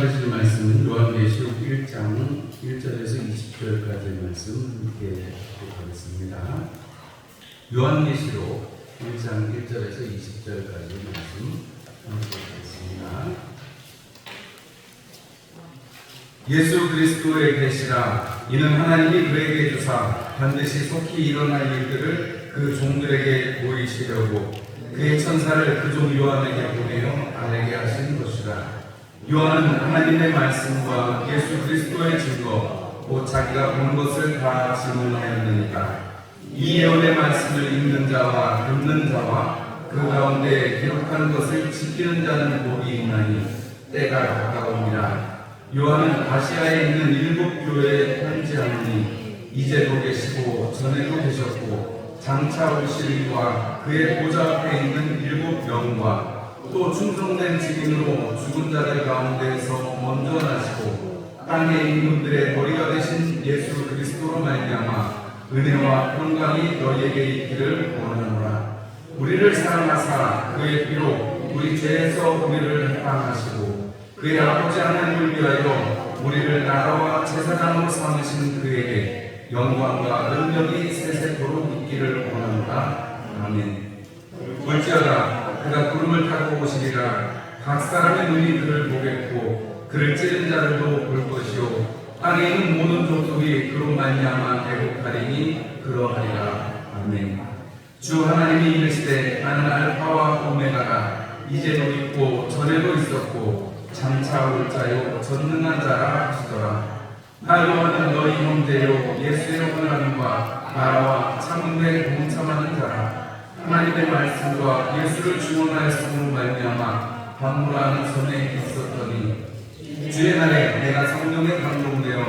들으실 말씀은 요한계시록 1장 1절에서 20절까지의 말씀 함께 보겠습니다. 요한계시록 1장 1절에서 20절까지의 말씀 함께 보겠습니다. 예수 그리스도의 계시라. 이는 하나님이 그에게 주사 반드시 속히 일어날 일들을 그 종들에게 보이시려고 그의 천사를 그 종 요한에게 보내어 알게 하신 것이라. 요한은 하나님의 말씀과 예수 그리스도의 증거 곧 자기가 본 것을 다 증언하였느니라. 이 예언의 말씀을 읽는 자와 듣는 자와 그 가운데 기록한 것을 지키는 자는 복이 있나니 때가 가까우니라. 요한은 아시아에 있는 7 교회에 편지하노니 이제도 계시고 전에도 계셨고 장차 오실 이와 그의 보좌 앞에 있는 7 영과 또 충성된 증인으로 죽은 자들 가운데에서 먼저 나시고 땅의 인문들의 머리가 되신 예수 그리스도로 말미암아 은혜와 평강이 너희에게 있기를 원하노라. 우리를 사랑하사 그의 피로 우리 죄에서 우리를 해방하시고 그의 아버지 하나님을 위하여 우리를 나라와 제사장으로 삼으신 그에게 영광과 능력이 세세토록 있기를 원하노라. 아멘. 볼지어다 그가 구름을 타고 오시리라. 각 사람의 눈이 그를 보겠고 그를 찌른 자들도 볼 것이요 땅에 있는 모든 족속이 그로 말미암아 애국하리니 그러하리라. 아멘. 주 하나님이 이르시되 나는 알파와 오메가라. 이제도 있고 전에도 있었고 장차 올 자요 전능한 자라 하시더라. 나 요한은 너희 형제요 예수의 영원함과 나라와 참음에 동참하는 자라. 하나님의 말씀과 예수를 증언하였음으로 말미암아 방문하는 섬에 있었더니 주의 날에 내가 성령에 감동되어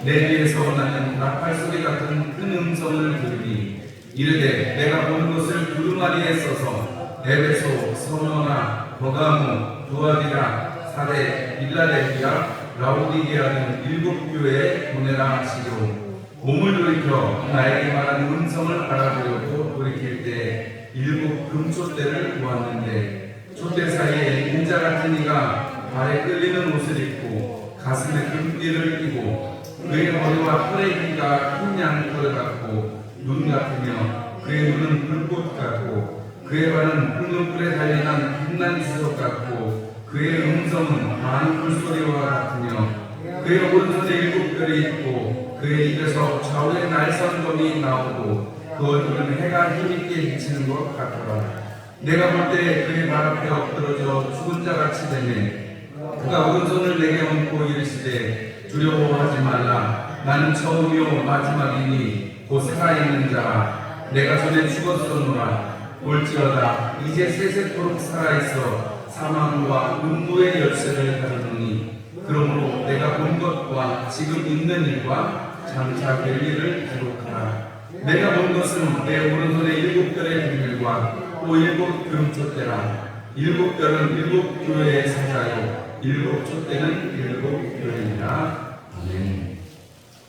내 귀에서 나는 나팔 소리 같은 큰 음성을 들으니 이르되 내가 본 것을 두루마리에 써서 에베소, 서머나, 버가모, 두아디라, 사대, 빌라델비아, 라오디게아 등 7 교회에 보내라 하시고 몸을 돌이켜 나에게 말한 음성을 알아보려고 돌이킬 때 7 금촛대를 보았는데 촛대 사이에 인자 같은 이가 발에 끌리는 옷을 입고 가슴에 금띠를 끼고 그의 머리와 털의 길이가 흰 양털 같고 눈 같으며 그의 눈은 불꽃 같고 그의 발은 붉은불에 달리는 빛난 주석 같고 그의 음성은 많은 물소리와 같으며 그의 오른손에 7 별이 있고 그의 입에서 좌우에 날선검이 나오고 그 얼굴은 해가 힘있게 비치는 것 같더라. 내가 볼 때 그의 발 앞에 엎드러져 죽은 자같이 되네. 그가 오른손을 내게 얹고 이르시되 두려워하지 말라. 나는 처음이요 마지막이니 곧 살아있는 자라. 내가 전에 죽었었노라. 볼지어다 이제 세세토록 살아있어 사망과 음부의 열쇠를 가졌노니 그러므로 내가 본 것과 지금 있는 일과 장차 될 일을 기록하라. 내가 본 것은 내 오른손에 7 별의 비밀과 또 7 금촛대라. 7 별은 7 교회의 사자요 7 촛대는 7 별이니라. 아멘.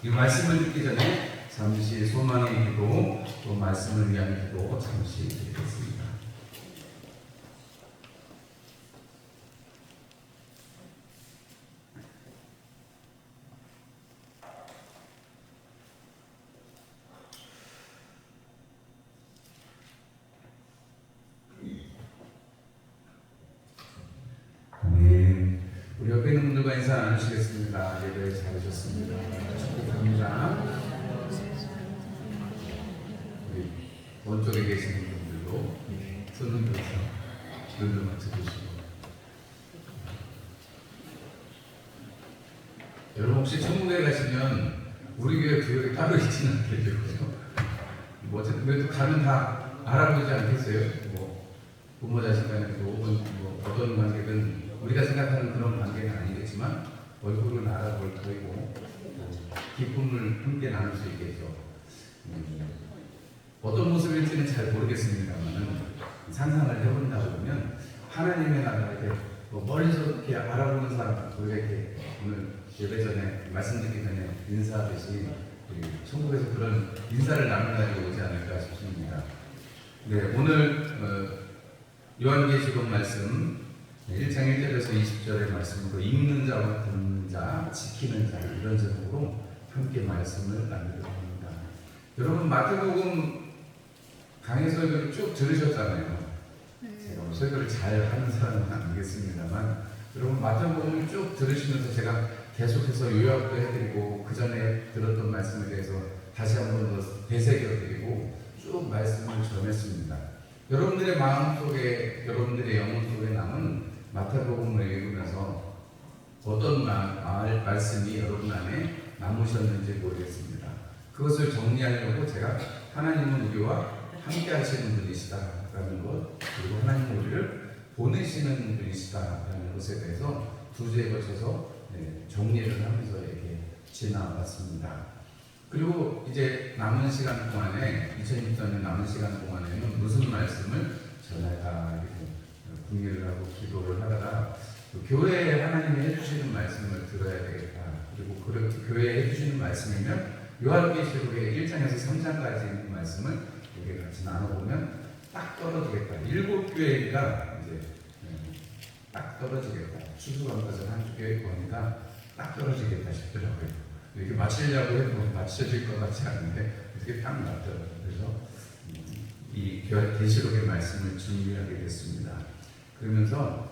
이 말씀을 듣기 전에 잠시 소망의 기도 또 말씀을 위한 기도 잠시 드리겠습니다. 우리 옆에 있는 분들과 인사 나누시겠습니다. 예배 잘 오셨습니다. 축복합니다. 우리 오른쪽에 계시는 분들도 손을 들어서 눈을 맞춰주시고 여러분 혹시 천국에 가시면 우리 교회 구역이 따로 있지는 않겠죠? 뭐 어쨌든 그래도 가면 다 알아보지 않겠어요? 뭐 부모 자식 간에도 혹은 뭐 어떤 관계든 우리가 생각하는 그런 관계는 아니겠지만 얼굴은 알아볼 터이고 기쁨을 함께 나눌 수 있겠죠. 어떤 모습일지는 잘 모르겠습니다만 상상을 해본다 보면 하나님의 나라에 뭐 멀리서 이렇게 알아보는 사람 우리가 이렇게 오늘 예배 전에 말씀 드리기 전에 인사하듯이 천국에서 그런 인사를 나누는 날이 오지 않을까 싶습니다. 네, 오늘 요한계시록 말씀 1장 1절에서 20절의 말씀으로 읽는 자와 듣는 지키는 자, 이런 제목으로 함께 말씀을 나누려고 합니다. 여러분, 마태복음 강의 설교를 쭉 들으셨잖아요. 제가 뭐 설교를 잘 하는 사람은 아니겠습니다만, 여러분 마태복음을 쭉 들으시면서 제가 계속해서 요약도 해드리고 그 전에 들었던 말씀에 대해서 다시 한번 더 되새겨드리고 쭉 말씀을 전했습니다. 여러분들의 마음속에, 여러분들의 영혼 속에 남은 마태복음을 읽으면서 어떤 말씀이 여러분 안에 남으셨는지 모르겠습니다. 그것을 정리하려고 제가 하나님은 우리와 함께 하시는 분이시다라는 것, 그리고 하나님은 우리를 보내시는 분이시다라는 것에 대해서 두 주에 걸쳐서 정리를 하면서 이렇게 지나왔습니다. 그리고 이제 남은 시간 동안에, 2024년 남은 시간 동안에는 무슨 말씀을 전할까 이렇게 궁리를 하고 기도를 하다가 교회에 하나님이 해주시는 말씀을 들어야 되겠다. 그리고 그 교회에 해주시는 말씀이면 요한계시록의 1장에서 3장까지 있는 말씀을 이렇게 같이 나눠보면 딱 떨어지겠다. 7교회가 이제 딱 떨어지겠다. 추수감사절 한 교회 보니까 딱 떨어지겠다 싶더라고요. 이렇게 맞추려고 해도 맞춰질 것 같지 않은데 어떻게 딱 맞더라고요. 그래서 이 계시록의 말씀을 준비하게 됐습니다. 그러면서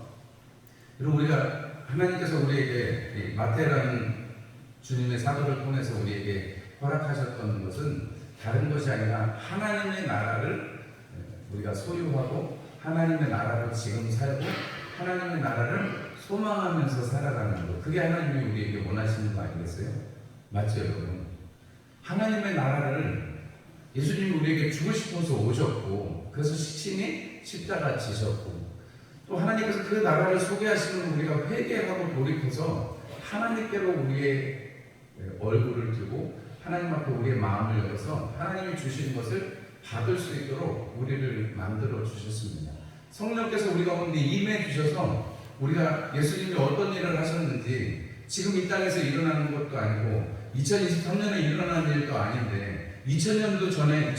여러분, 우리가 하나님께서 우리에게 마태라는 주님의 사도를 통해서 우리에게 허락하셨던 것은 다른 것이 아니라 하나님의 나라를 우리가 소유하고 하나님의 나라로 지금 살고 하나님의 나라를 소망하면서 살아가는 것, 그게 하나님이 우리에게 원하시는 거 아니겠어요? 맞죠, 여러분? 하나님의 나라를 예수님이 우리에게 주고 싶어서 오셨고, 그래서 친히 십자가 지셨고, 또 하나님께서 그 나라를 소개하시는 우리가 회개하고 돌이켜서 하나님께로 우리의 얼굴을 들고 하나님 앞에 우리의 마음을 열어서 하나님이 주신 것을 받을 수 있도록 우리를 만들어 주셨습니다. 성령께서 우리 가운데 임해 주셔서 우리가 예수님이 어떤 일을 하셨는지 지금 이 땅에서 일어나는 것도 아니고 2023년에 일어난 일도 아닌데 2000년도 전에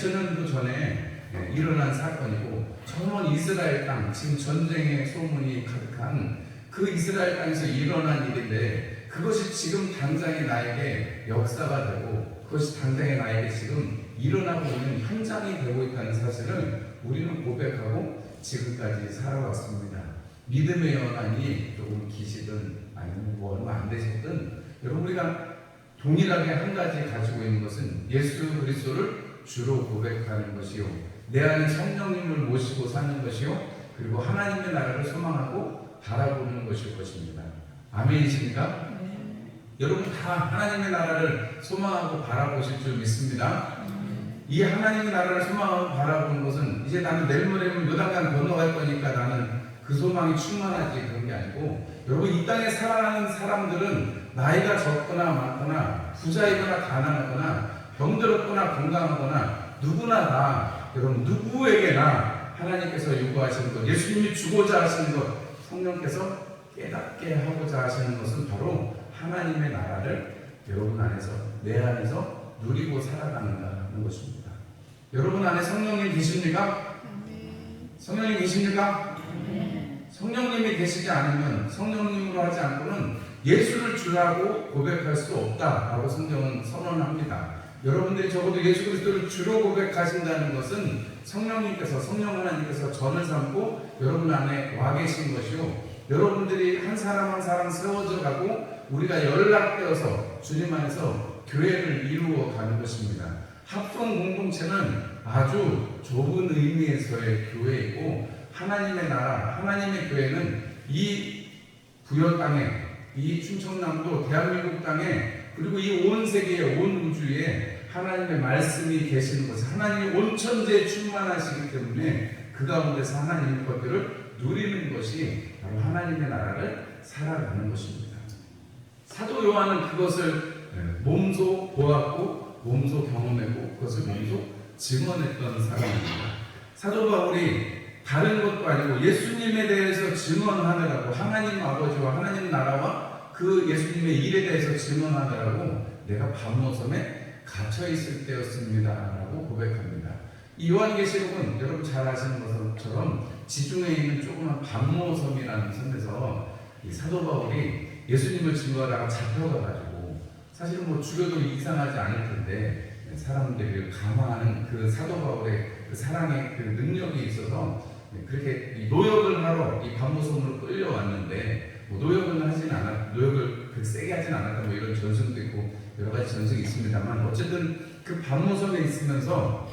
일어난 사건이고, 저 먼 이스라엘 땅, 지금 전쟁의 소문이 가득한 그 이스라엘 땅에서 일어난 일인데, 그것이 지금 당장의 나에게 역사가 되고 그것이 당장의 나에게 지금 일어나고 있는 현장이 되고 있다는 사실을 우리는 고백하고 지금까지 살아왔습니다. 믿음의 연한이 조금 기시든 아니면 뭐 얼마 안 되셨든, 여러분, 우리가 동일하게 한 가지 가지고 있는 것은 예수 그리스도를 주로 고백하는 것이요, 내 안에 성령님을 모시고 사는 것이요, 그리고 하나님의 나라를 소망하고 바라보는 것일 것입니다. 아멘이십니까? 여러분 다 하나님의 나라를 소망하고 바라보실 줄 믿습니다. 이 하나님의 나라를 소망하고 바라보는 것은 이제 나는 내일 모레면 요단강 건너갈 거니까 나는 그 소망이 충만하지, 그런 게 아니고, 여러분 이 땅에 살아가는 사람들은 나이가 적거나 많거나 부자이거나 가난하거나 병들었거나 건강하거나 누구나 다, 여러분 누구에게나 하나님께서 요구하시는 것, 예수님이 주고자 하시는 것, 성령께서 깨닫게 하고자 하시는 것은 바로 하나님의 나라를 여러분 안에서, 내 안에서 누리고 살아가는 것입니다. 여러분 안에 성령님 계십니까? 성령님 계십니까? 성령님이 계시지 않으면, 성령님으로 하지 않고는 예수를 주라고 고백할 수 없다라고 성경은 선언합니다. 여러분들이 적어도 예수 그리스도를 주로 고백하신다는 것은 성령님께서, 성령 하나님께서 전을 삼고 여러분 안에 와 계신 것이요, 여러분들이 한 사람 한 사람 세워져 가고 우리가 연락되어서 주님 안에서 교회를 이루어 가는 것입니다. 합성 공동체는 아주 좁은 의미에서의 교회이고, 하나님의 나라, 하나님의 교회는 이 부여 땅에, 이 충청남도 대한민국 땅에, 그리고 이 온 세계에, 온 우주에 하나님의 말씀이 계시는 것을, 하나님이 온 천지에 충만하시기 때문에 그 가운데서 하나님의 것들을 누리는 것이 바로 하나님의 나라를 살아가는 것입니다. 사도 요한은 그것을 몸소 보았고 몸소 경험했고 그것을 몸소 증언했던 사람입니다. 사도 바울이 다른 것도 아니고 예수님에 대해서 증언하느라고, 하나님 아버지와 하나님 나라와 그 예수님의 일에 대해서 증언하느라고 내가 밤모섬에 갇혀있을 때였습니다 라고 고백합니다. 이 요한계시록은 여러분 잘 아시는 것처럼 지중해에 있는 조그만 밤모섬이라는 섬에서 이 사도 바울이 예수님을 증거하다가 잡혀가가지고 사실은 뭐 죽여도 이상하지 않을 텐데 사람들을 감화하는 그 사도 바울의 그 사랑의 그 능력이 있어서 그렇게 노역을 하러 이 반모섬으로 끌려왔는데 뭐 노역을 그 세게 하진 않았다 뭐 이런 전승도 있고 여러 가지 전승이 있습니다만 어쨌든 그 반모섬에 있으면서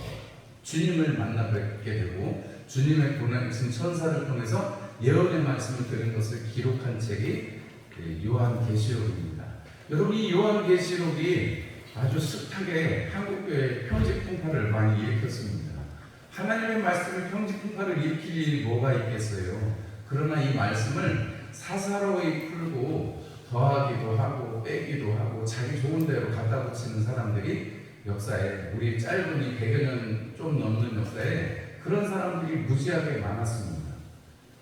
주님을 만나 뵙게 되고 주님의 보내신 천사를 통해서 예언의 말씀을 들은 것을 기록한 책이 요한계시록입니다. 여러분 이 요한계시록이 아주 숱하게 한국교회의 평지풍파를 많이 일으켰습니다. 하나님의 말씀을 평지풍파를 일으킬 일이 뭐가 있겠어요. 그러나 이 말씀을 사사로이 풀고 더하기도 하고 빼기도 하고 자기 좋은 대로 갖다 붙이는 사람들이 역사에 우리 짧은 이 100여 년 좀 넘는 역사에 그런 사람들이 무지하게 많았습니다.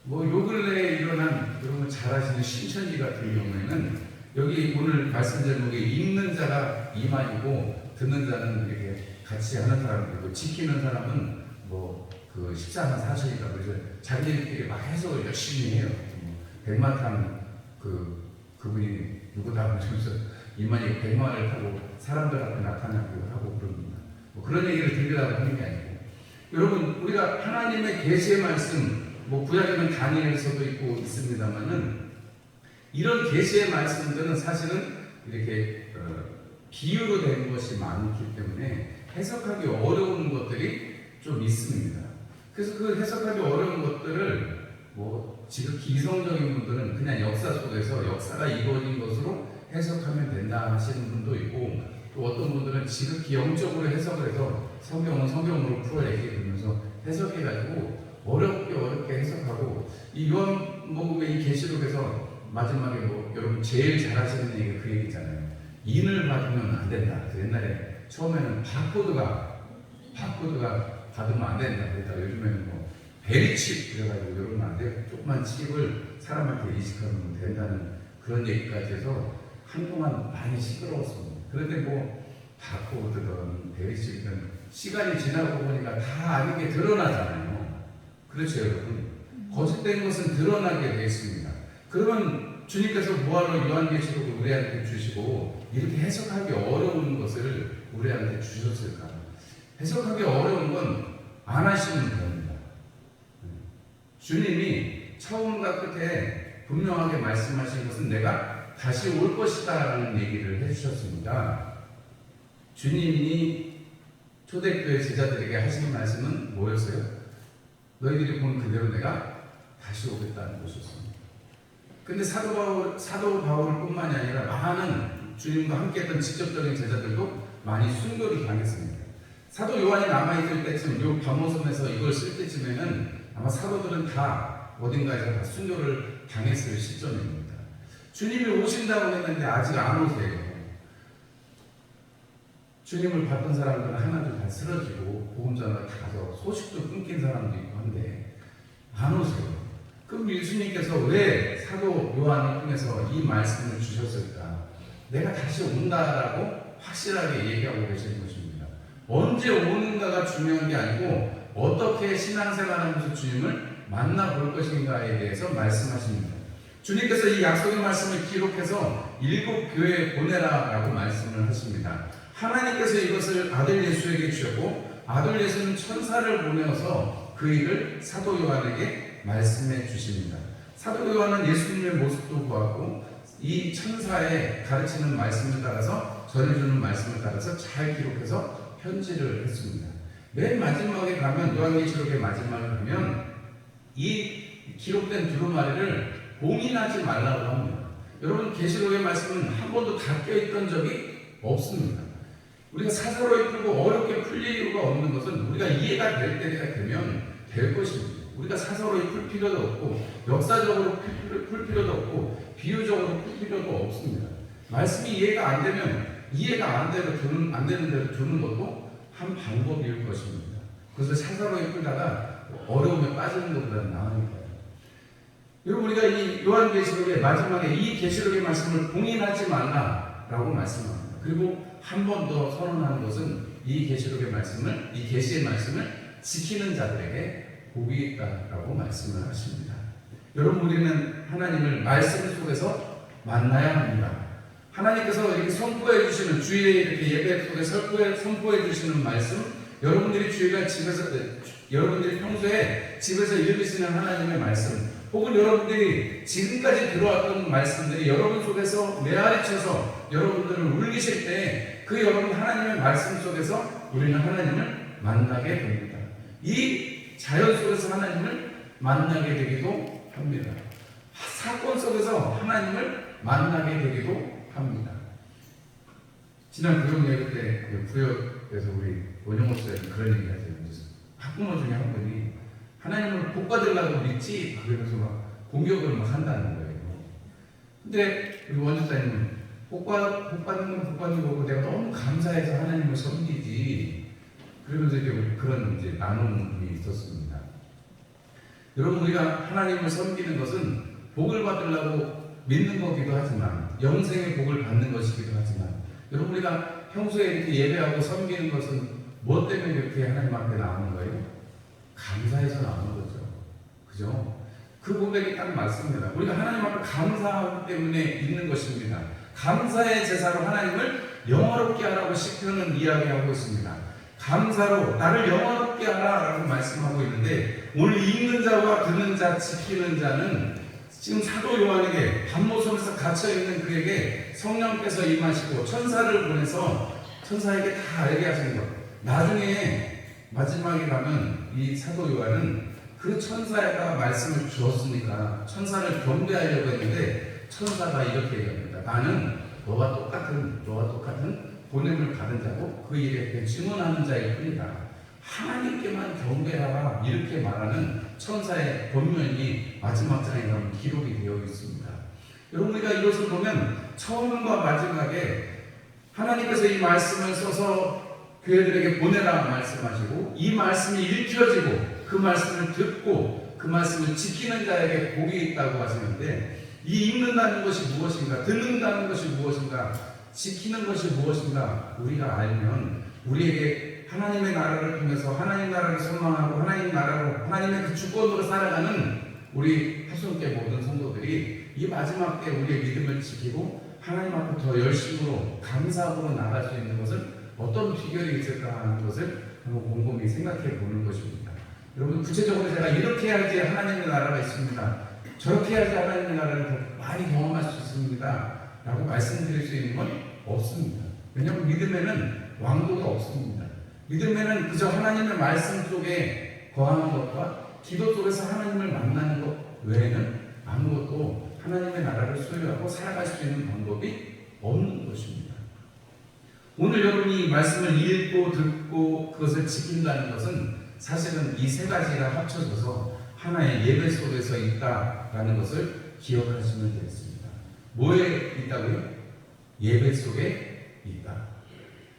뭐 요 근래에 일어난 여러분 잘 아시는 신천지 같은 경우에는 여기 오늘 말씀 제목에 읽는 자가 2만이고 듣는 자는 이렇게 같이 하는 사람들이고 지키는 사람은 뭐 그 14만 4천이다 그래서 자기들끼리 막 해석을 열심히 해요. 100만 타는 그분이 누구다 그러면서 2만이 100만을 타고 사람들 앞에 나타나기도 하고 그럽니다. 뭐 그런 얘기를 들으려고 하는 게 아니고 여러분 우리가 하나님의 계시의 말씀 뭐 구약에는 다니엘서도 있고 있습니다만은 이런 계시의 말씀들은 사실은 이렇게 비유로 된 것이 많기 때문에 해석하기 어려운 것들이 좀 있습니다. 그래서 그 해석하기 어려운 것들을 뭐 지극히 이성적인 분들은 그냥 역사 속에서 역사가 이루어진 것으로 해석하면 된다 하시는 분도 있고 또 어떤 분들은 지극히 영적으로 해석을 해서 성경은 성경으로 풀어내게 되면서 해석해가지고 어렵게 해석하고 이 요한복음의 이 계시록에서 마지막에 뭐 여러분 제일 잘하시는 얘기가 그 얘기잖아요. 인을 받으면 안 된다. 옛날에 처음에는 바코드가 받으면 안 된다. 그랬다가 요즘에는 뭐 베리칩 그래가지고 이러면 안 돼요. 조그만 칩을 사람한테 이식하면 된다는 그런 얘기까지 해서 한동안 많이 시끄러웠습니다. 그런데 뭐 바코드든 베리칩이든 시간이 지나고 보니까 다 아닌 게 드러나잖아요. 그렇죠 여러분. 거짓된 것은 드러나게 되어 있습니다. 그러면 주님께서 뭐하러 요한계시록을 우리한테 주시고 이렇게 해석하기 어려운 것을 우리한테 주셨을까? 해석하기 어려운 건 안 하시면 됩니다. 주님이 처음과 끝에 분명하게 말씀하신 것은 내가 다시 올 것이다 라는 얘기를 해주셨습니다. 주님이 초대교회 제자들에게 하신 말씀은 뭐였어요? 너희들이 본 그대로 내가 다시 오겠다는 것이었습니다. 근데 사도 바울 뿐만이 아니라 많은 주님과 함께했던 직접적인 제자들도 많이 순교를 당했습니다. 사도 요한이 남아있을 때쯤 요 밤모섬에서 이걸 쓸 때쯤에는 아마 사도들은 다 어딘가에서 다 순교를 당했을 시점입니다. 주님이 오신다고 했는데 아직 안 오세요. 주님을 봤던 사람들은 하나둘 다 쓰러지고 복음전을 다 가서 소식도 끊긴 사람도 있고 한데 안 오세요. 그럼 예수님께서 왜 사도 요한을 통해서 이 말씀을 주셨을까? 내가 다시 온다라고 확실하게 얘기하고 계시는 것입니다. 언제 오는가가 중요한 게 아니고 어떻게 신앙생활하면서 주님을 만나볼 것인가에 대해서 말씀하십니다. 주님께서 이 약속의 말씀을 기록해서 7교회에 보내라라고 말씀을 하십니다. 하나님께서 이것을 아들 예수에게 주셨고 아들 예수는 천사를 보내어서 그 일을 사도 요한에게 말씀해 주십니다. 사도 요한은 예수님의 모습도 보았고 이 천사의 가르치는 말씀을 따라서 전해주는 말씀을 따라서 잘 기록해서 편지를 했습니다. 맨 마지막에 가면 요한계시록의 마지막에 가면 이 기록된 두루마리를 봉인하지 말라고 합니다. 여러분 계시록의 말씀은 한 번도 닫혀 있던 적이 없습니다. 우리가 사사로이 풀고 어렵게 풀릴 이유가 없는 것은 우리가 이해가 될 때가 되면 될 것입니다. 우리가 사사로이 풀 필요도 없고 역사적으로 풀 필요도 없고 비유적으로 풀 필요도 없습니다. 말씀이 이해가 안 되면 이해가 안 되는 대로 두는 것도 한 방법일 것입니다. 그래서 사사로이 풀다가 어려움에 빠지는 것보다는 나으니까요. 여러분 우리가 이 요한계시록의 마지막에 이 계시록의 말씀을 봉인하지 말라라고 말씀합니다. 그리고 한 번 더 선언하는 것은 이 계시록의 말씀을 이 계시의 말씀을 지키는 자들에게 복이 있다라고 말씀을 하십니다. 여러분 우리는 하나님을 말씀 속에서 만나야 합니다. 하나님께서 이렇게 선포해 주시는 주의 이렇게 예배 속에 선포해 주시는 말씀, 여러분들이 여러분들이 평소에 집에서 읽으시는 하나님의 말씀, 혹은 여러분들이 지금까지 들어왔던 말씀들이 여러분 속에서 메아리쳐서 여러분들을 울리실 때 그 여러분 하나님의 말씀 속에서 우리는 하나님을 만나게 됩니다. 이 자연 속에서 하나님을 만나게 되기도 합니다. 사건 속에서 하나님을 만나게 되기도 합니다. 지난 구역 예배 때 구역에서 우리 원영호 목사님 그런 얘기 하세요. 학부모 중에 한 분이 하나님을 복 받으려고 믿지? 그러면서 막 공격을 막 한다는 거예요. 근데 우리 원주사님은 복 받는 건 복 받는 거고 내가 너무 감사해서 하나님을 섬기지. 그러면서 이제 그런 이제 나눔이 있었습니다. 여러분, 우리가 하나님을 섬기는 것은 복을 받으려고 믿는 거기도 하지만 영생의 복을 받는 것이기도 하지만 여러분, 우리가 평소에 이렇게 예배하고 섬기는 것은 무엇 때문에 이렇게 하나님 앞에 나오는 거예요? 감사해서 나오는 거죠. 그죠? 그 고백이 딱 맞습니다. 우리가 하나님 앞에 감사하기 때문에 있는 것입니다. 감사의 제사로 하나님을 영화롭게 하라고 시편은 이야기하고 있습니다. 감사로 나를 영화롭게 하라라고 말씀하고 있는데, 오늘 읽는 자와 듣는 자, 지키는 자는 지금 사도 요한에게 밤모섬에서 갇혀있는 그에게 성령께서 임하시고 천사를 보내서 천사에게 다 알게 하시는 것. 나중에 마지막에 가면 이 사도 요한은 그 천사가 말씀을 주었으니까 천사를 경배하려고 했는데 천사가 이렇게 얘기합니다. 나는 너와 똑같은 보냄을 받은 자고 그 일에 증언하는 자일 뿐이다. 하나님께만 경배하라, 이렇게 말하는 천사의 권면이 마지막 장에 가면 기록이 되어 있습니다. 여러분, 우리가 이것을 보면 처음과 마지막에 하나님께서 이 말씀을 써서 교회들에게 보내라 말씀하시고, 이 말씀이 읽혀지고 그 말씀을 듣고 그 말씀을 지키는 자에게 복이 있다고 하시는데, 이 읽는다는 것이 무엇인가, 듣는다는 것이 무엇인가, 지키는 것이 무엇인가 우리가 알면 우리에게 하나님의 나라를 통해서 하나님 나라를 소망하고 하나님의 그 주권으로 살아가는 우리 하수원교회 모든 성도들이 이 마지막 때 우리의 믿음을 지키고 하나님 앞에 더 열심으로 감사하고 나갈 수 있는 것은 어떤 비결이 있을까 하는 것을 한번 곰곰이 생각해 보는 것입니다. 여러분, 구체적으로 제가 이렇게 해야지 하나님의 나라가 있습니다, 저렇게 해야지 하나님의 나라를 더 많이 경험할 수 있습니다 라고 말씀드릴 수 있는 건 없습니다. 왜냐하면 믿음에는 왕도가 없습니다. 믿음에는 그저 하나님의 말씀 속에 거하는 것과 기도 속에서 하나님을 만나는 것 외에는 아무것도 하나님의 나라를 소유하고 살아갈 수 있는 방법이 없는 것입니다. 오늘 여러분이 말씀을 읽고 듣고 그것을 지킨다는 것은 사실은 이 세 가지가 합쳐져서 하나의 예배 속에서 있다라는 것을 기억하시면 되겠습니다. 뭐에 있다고요? 예배 속에 있다.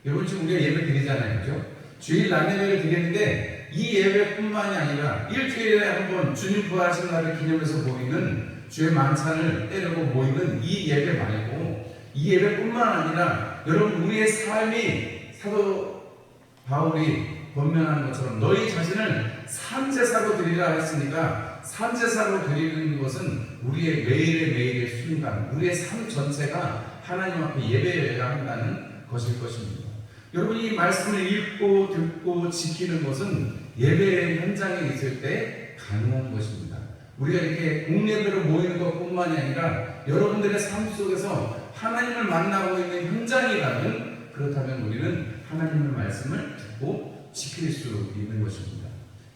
여러분, 지금 우리가 예배 드리잖아요, 그죠? 주일 낮예배를 드리는데 이 예배뿐만이 아니라 일주일에 한번 주님 부활하신 날을 기념해서 모이는 주의 만찬을 때리고 모이는 이 예배 말고, 이 예배뿐만 아니라 여러분, 우리의 삶이 사도 바울이 권면하는 것처럼 너희 자신을 산제사로 드리라 했으니까, 산제사로 드리는 것은 우리의 매일의 순간, 우리의 삶 전체가 하나님 앞에 예배해야 한다는 것일 것입니다. 여러분이 이 말씀을 읽고 듣고 지키는 것은 예배의 현장에 있을 때 가능한 것입니다. 우리가 이렇게 공예배로 모이는 것뿐만이 아니라 여러분들의 삶 속에서 하나님을 만나고 있는 현장이라면, 그렇다면 우리는 하나님의 말씀을 듣고 지킬 수 있는 것입니다.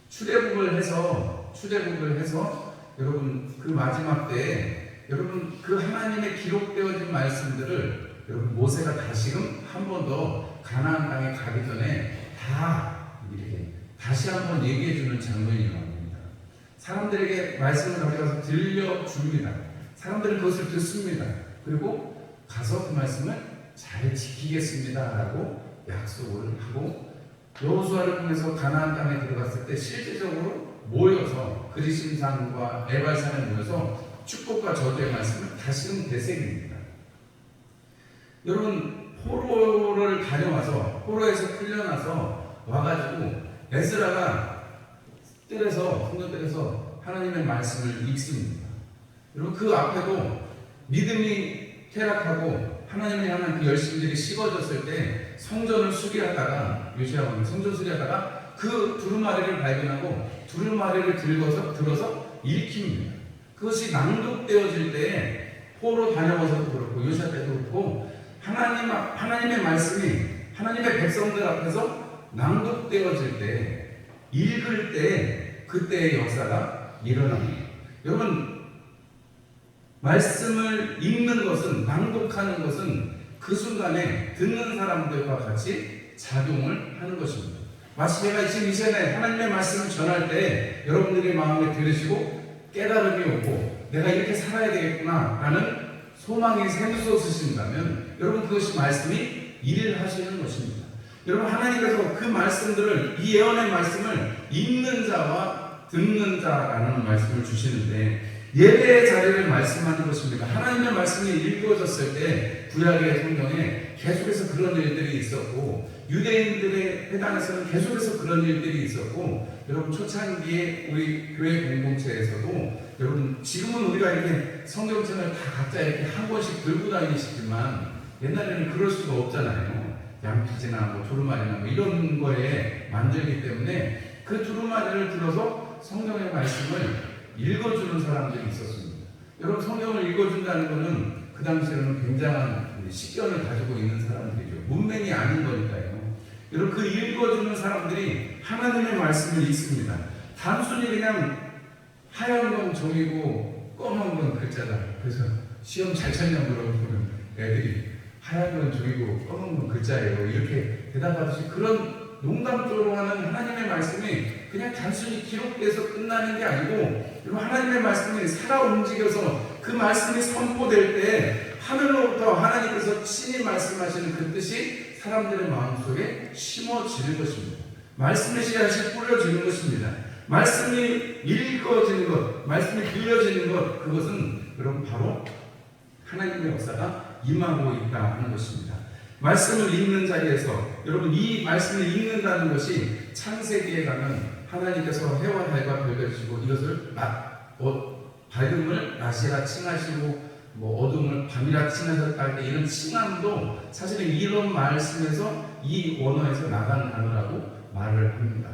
출애굽을 해서 여러분, 그 마지막 때에 여러분 그 하나님의 기록되어진 말씀들을 여러분 모세가 다시금 한 번 더 가나안 땅에 가기 전에 다 이렇게 다시 한번 얘기해 주는 장면이 나옵니다. 사람들에게 말씀을 가져가서 들려줍니다. 사람들은 그것을 듣습니다. 그리고 가서 그 말씀을 잘 지키겠습니다 라고 약속을 하고, 여호수아를 통해서 가나안 땅에 들어갔을 때 실제적으로 모여서 그리심산과 에발산에 모여서 축복과 저주의 말씀을 다시금 되새깁니다. 여러분, 포로를 다녀와서, 포로에서 풀려나서 와가지고 에스라가 성전 뜰에서 하나님의 말씀을 읽습니다. 여러분, 그 앞에도 믿음이 퇴락하고 하나님을 향한 그 열심들이 식어졌을 때 성전을 수리하다가 요시야 왕이 성전 수리하다가 그 두루마리를 발견하고 두루마리를 들어서 읽힙니다. 그것이 낭독되어질 때 포로 다녀와서도 그렇고 요시야 때도 그렇고 하나님의 말씀이 하나님의 백성들 앞에서 낭독되어질 때 읽을 때 그때의 역사가 일어납니다. 여러분 말씀을 읽는 것은 낭독하는 것은 그 순간에 듣는 사람들과 같이 작용을 하는 것입니다. 마치 제가 지금 이 시간에 하나님의 말씀을 전할 때 여러분들의 마음에 들으시고 깨달음이 오고 내가 이렇게 살아야 되겠구나 라는 소망이 샘솟으신다면 여러분 그것이 말씀이 일하시는 것입니다. 여러분 하나님께서 그 말씀들을 이 예언의 말씀을 읽는 자와 듣는 자라는 말씀을 주시는데 예배의 자리를 말씀하는 것입니다. 하나님의 말씀이 읽어졌을 때 구약의 성경에 계속해서 그런 일들이 있었고 유대인들의 회당에서는 계속해서 그런 일들이 있었고 여러분 초창기에 우리 교회 공동체에서도 여러분 지금은 우리가 이렇게 성경책을 다 각자 이렇게 한 권씩 들고 다니시지만 옛날에는 그럴 수가 없잖아요. 양피지나 뭐 두루마리나 뭐 이런 거에 만들기 때문에 그 두루마리를 들어서 성경의 말씀을 읽어주는 사람들이 있었습니다. 여러분 성경을 읽어준다는 것은 그 당시에는 굉장한 식견을 가지고 있는 사람들이죠. 문맹이 아닌 거니까요. 여러분 그 읽어주는 사람들이 하나님의 말씀을 읽습니다. 단순히 그냥 하얀 건 종이고 검은 건 글자다. 그래서 시험 잘 쳤냐고 물어보면 애들이 하얀 건 종이고 검은 건 글자예요. 이렇게 대답하듯이 그런 농담적으로 하는 하나님의 말씀이 그냥 단순히 기록돼서 끝나는 게 아니고 여러분 하나님의 말씀이 살아 움직여서 그 말씀이 선포될 때 하늘로부터 하나님께서 친히 말씀하시는 그 뜻이 사람들의 마음속에 심어지는 것입니다. 말씀의 씨앗이 뿌려지는 것입니다. 말씀이 읽어지는 것, 말씀이 들려지는 것, 그것은 여러분 바로 하나님의 역사가 임하고 있다 하는 것입니다. 말씀을 읽는 자리에서 여러분 이 말씀을 읽는다는 것이 창세기에 가면 하나님께서 해와 달과 별을 주시고 이것을 밝음을 낮이라 칭하시고 뭐 어둠을 밤이라 칭하셨다 할 때 이런 칭함도 사실은 이런 말씀에서 이 원어에서 나가는 단어라고 말을 합니다.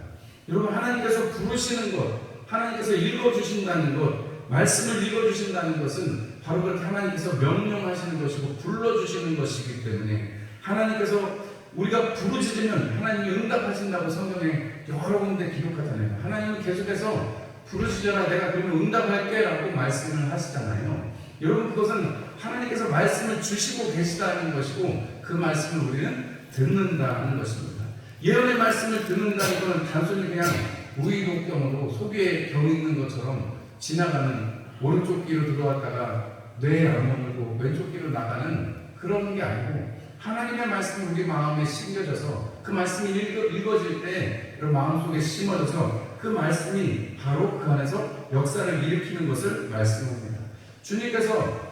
여러분 하나님께서 부르시는 것, 하나님께서 읽어주신다는 것, 말씀을 읽어주신다는 것은 바로 그렇게 하나님께서 명령하시는 것이고 불러주시는 것이기 때문에 하나님께서 우리가 부르짖으면 하나님이 응답하신다고 성경에 여러 군데 기록하잖아요. 하나님은 계속해서 부르짖어라 내가 그러면 응답할게 라고 말씀을 하시잖아요. 여러분 그것은 하나님께서 말씀을 주시고 계시다는 것이고 그 말씀을 우리는 듣는다는 것입니다. 예언의 말씀을 듣는다는 것은 단순히 그냥 우의독경으로 속에 경 있는 것처럼 지나가는 오른쪽 귀로 들어왔다가 뇌에 안 머물고 왼쪽 귀로 나가는 그런 게 아니고 하나님의 말씀이 우리 마음에 심겨져서 그 말씀이 읽어질 때 여러분 마음속에 심어져서 그 말씀이 바로 그 안에서 역사를 일으키는 것을 말씀합니다. 주님께서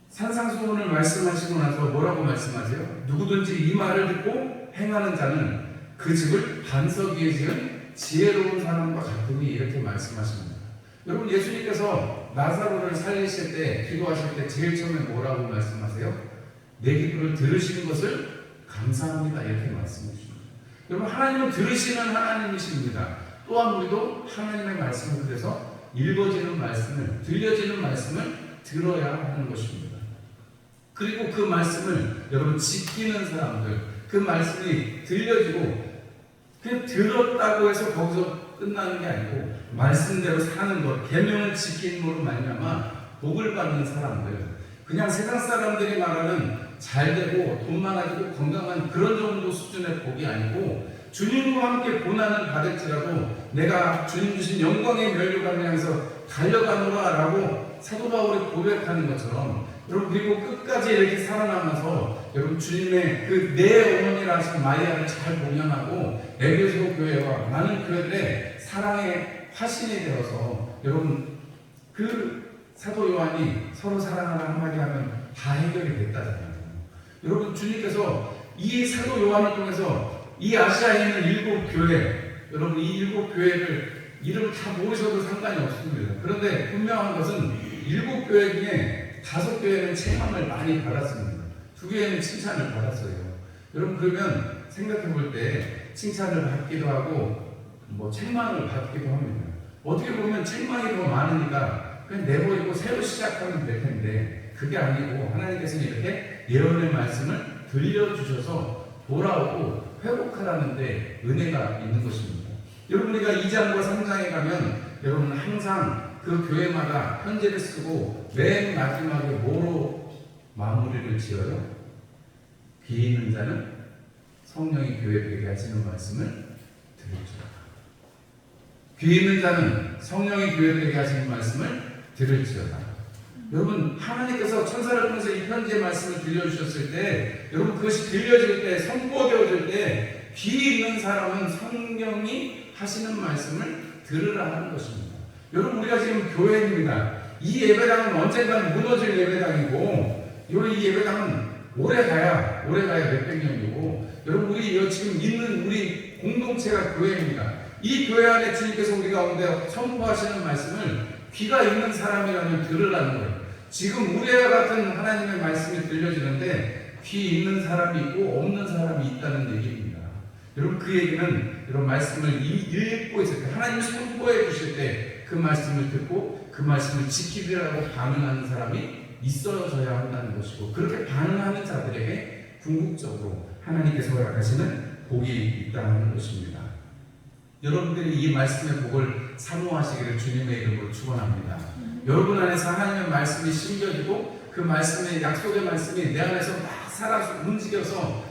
산상수훈을 말씀하시고 나서 뭐라고 말씀하세요? 누구든지 이 말을 듣고 행하는 자는 그 집을 반석 위에 지은 지혜로운 사람과 같으니 이렇게 말씀하십니다. 여러분 예수님께서 나사로를 살리실 때 기도하실 때 제일 처음에 뭐라고 말씀하세요? 내 기도를 들으시는 것을 감사합니다 이렇게 말씀해 주십니다. 여러분 하나님은 들으시는 하나님이십니다. 또한 우리도 하나님의 말씀을 그래서 읽어지는 말씀을 들려지는 말씀을 들어야 하는 것입니다. 그리고 그 말씀을 여러분 지키는 사람들 그 말씀이 들려지고 그냥 들었다고 해서 거기서 끝나는 게 아니고 말씀대로 사는 것 계명을 지킴으로 말미암아 복을 받는 사람들 그냥 세상 사람들이 말하는 잘되고 돈 많아지고 건강한 그런 정도 수준의 복이 아니고 주님과 함께 고난을 받을지라도 내가 주님 주신 영광의 면류관을 향해서 달려가노라 라고 사도 바울이 고백하는 것처럼 여러분 그리고 끝까지 이렇게 살아남아서 여러분 주님의 그 내 어머니라 하신 마리아를 잘 봉양하고 에베소 교회와 많은 교회들의 사랑의 화신이 되어서 여러분 그 사도 요한이 서로 사랑하라 한마디 하면 다 해결이 됐다잖아요. 여러분 주님께서 이 사도 요한을 통해서 이 아시아에 있는 7교회 여러분 이 7교회를 이름을 다 모르셔도 상관이 없습니다. 그런데 분명한 것은 7교회 중에 5교회는 책망을 많이 받았습니다. 2교회는 칭찬을 받았어요. 여러분 그러면 생각해 볼 때 칭찬을 받기도 하고 뭐 책망을 받기도 합니다. 어떻게 보면 책망이 더 많으니까 그냥 내버리고 새로 시작하면 될 텐데 그게 아니고 하나님께서는 이렇게 예언의 말씀을 들려주셔서 돌아오고 회복하라는데 은혜가 있는 것입니다. 여러분 우리가 2장과 3장에 가면 여러분 항상 그 교회마다 편지를 쓰고 맨 마지막에 뭐로 마무리를 지어요? 귀 있는 자는 성령이 교회들에게 하시는 말씀을 들을지어다. 귀 있는 자는 성령이 교회들에게 하시는 말씀을 들을지어다. 여러분 하나님께서 천사를 통해서 이 편지의 말씀을 들려주셨을 때 여러분 그것이 들려질 때 선포되어질 때 귀 있는 사람은 성령이 하시는 말씀을 들으라 하는 것입니다. 여러분 우리가 지금 교회입니다. 이 예배당은 언젠가는 무너질 예배당이고 이 예배당은 오래 가야 몇백 년이고 여러분 우리 지금 있는 우리 공동체가 교회입니다. 이 교회 안에 주님께서 우리 가운데 선포하시는 말씀을 귀가 있는 사람이라면 들으라는 거예요. 지금 우리와 같은 하나님의 말씀이 들려지는데 귀 있는 사람이 있고 없는 사람이 있다는 얘기입니다. 여러분 그 얘기는 이런 말씀을 읽고 있을 때 하나님이 선포해 주실 때 그 말씀을 듣고 그 말씀을 지키려고 반응하는 사람이 있어져야 한다는 것이고 그렇게 반응하는 자들에게 궁극적으로 하나님께서 허락하시는 복이 있다는 것입니다. 여러분들이 이 말씀의 복을 사모하시기를 주님의 이름으로 축원합니다. 여러분 안에서 하나님의 말씀이 심겨지고 그 말씀의 약속의 말씀이 내 안에서 막 살아서 움직여서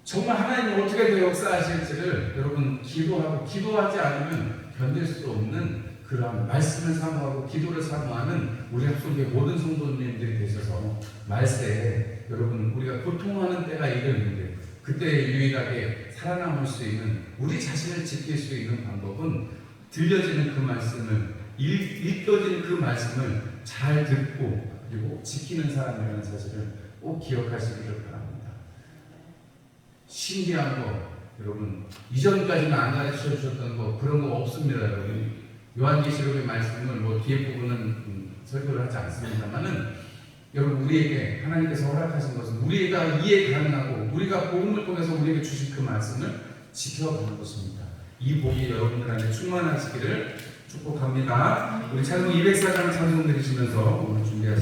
정말 하나님이 어떻게 더 역사하실지를 여러분 기도하지 않으면 견딜 수 없는 그러한 말씀을 사모하고 기도를 사모하는 우리 합성교회 모든 성도님들이 되셔서 말세에 여러분 우리가 고통하는 때가 이르는데 그때 유일하게 살아남을 수 있는 우리 자신을 지킬 수 있는 방법은 들려지는 그 말씀을 읽혀지는 그 말씀을 잘 듣고 그리고 지키는 사람이라는 사실을 꼭 기억하시기를 바랍니다. 신기한 거 여러분 이전까지는 안 가르쳐 주셨던 거 그런 거 없습니다. 여러분 요한계시록의 말씀을 뭐 뒤에 부분은 설교를 하지 않습니다만은 여러분 우리에게 하나님께서 허락하신 것은 우리가 이해 가능하고 우리가 복음을 통해서 우리에게 주신 그 말씀을 지켜가는 것입니다. 이 복이 여러분들 안에 충만하시기를 축복합니다. 우리 찬송 204장 찬송 드리시면서 오늘 준비하신